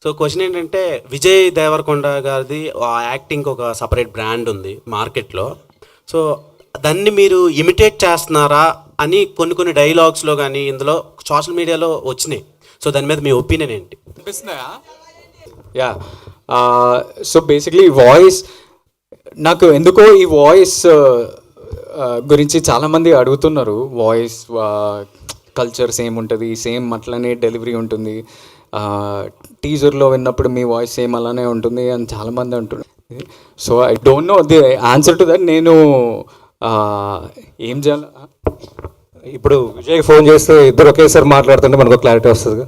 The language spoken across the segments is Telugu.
సో క్వశ్చన్ ఏంటంటే విజయ్ దేవరకొండ గారిది యాక్టింగ్ ఒక సపరేట్ బ్రాండ్ ఉంది మార్కెట్లో. సో దాన్ని మీరు ఇమిటేట్ చేస్తున్నారా అని కొన్ని డైలాగ్స్లో కానీ ఇందులో సోషల్ మీడియాలో వచ్చినాయి. సో దాని మీద మీ ఒపీనియన్ ఏంటి? అనిపిస్తున్నాయా? యా, సో బేసిక్లీ వాయిస్, నాకు ఎందుకో ఈ వాయిస్ గురించి చాలామంది అడుగుతున్నారు. వాయిస్ కల్చర్ సేమ్ ఉంటుంది, సేమ్ అట్లనే డెలివరీ ఉంటుంది, టీజర్లో విన్నప్పుడు మీ వాయిస్ సేమ్ అలానే ఉంటుంది అని చాలామంది అంటున్నారు. So I don't know the answer to that. నేను ఏం చేయాలి? ఇప్పుడు విజయ్ ఫోన్ చేస్తే ఇద్దరు ఒకేసారి మాట్లాడుతుంటే మనకు క్లారిటీ వస్తుంది.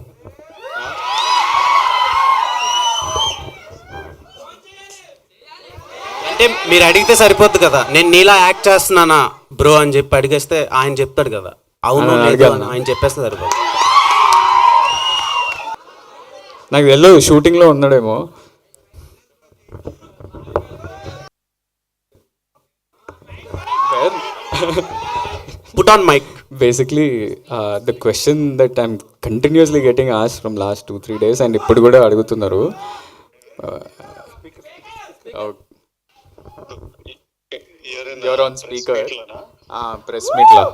అంటే మీరు అడిగితే సరిపోద్ది కదా, నేను నీలా యాక్ట్ చేస్తున్నానా బ్రో అని చెప్పి అడిగేస్తే ఆయన చెప్తాడు కదా అవును లేదు అని ఆయన చెప్పేస్తే సరిపోదు. నాకు తెలియదు, షూటింగ్లో ఉన్నాడేమో. Put on mic. Basically the question that I'm continuously getting as from last 2-3 days and ఇప్పుడు కూడా అడుగుతున్నారు. యువర్ ఆన్ స్పీకర్, ప్రెస్ మీట్లో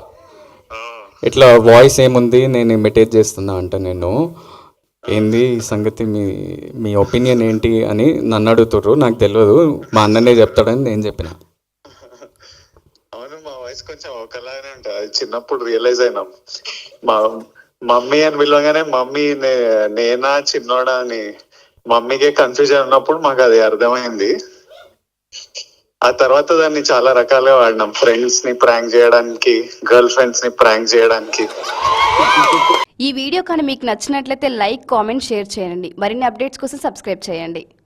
ఇట్లా వాయిస్ ఏముంది నేను ఇమిటేట్ చేస్తున్నా అంట. నేను ఏంది సంగతి, మీ ఒపీనియన్ ఏంటి అని నన్ను అడుగుతుర్రు. నాకు తెలియదు, మా అన్ననే చెప్తాడని నేను చెప్పిన. అవును, మా వాయిస్ కొంచెం ఒకలాగానే ఉంటుంది. చిన్నప్పుడు రియలైజ్ అయినాం, మా మమ్మీ అని పిలవగానే మమ్మీ నేనా చిన్నోడా అని మమ్మీకే కన్ఫ్యూజన్ ఉన్నప్పుడు మాకు అది అర్థమైంది. ఆ తర్వాత దాన్ని చాలా రకాలుగా వాడినాం. ఫ్రెండ్స్ ని ప్రాంక్ చేయడానికి, గర్ల్ ఫ్రెండ్స్ ని ప్రాంక్ చేయడానికి. ఈ వీడియో కానీ మీకు నచ్చినట్లయితే లైక్, కామెంట్, షేర్ చేయండి. మరిన్ని అప్డేట్స్ కోసం సబ్స్క్రైబ్ చేయండి.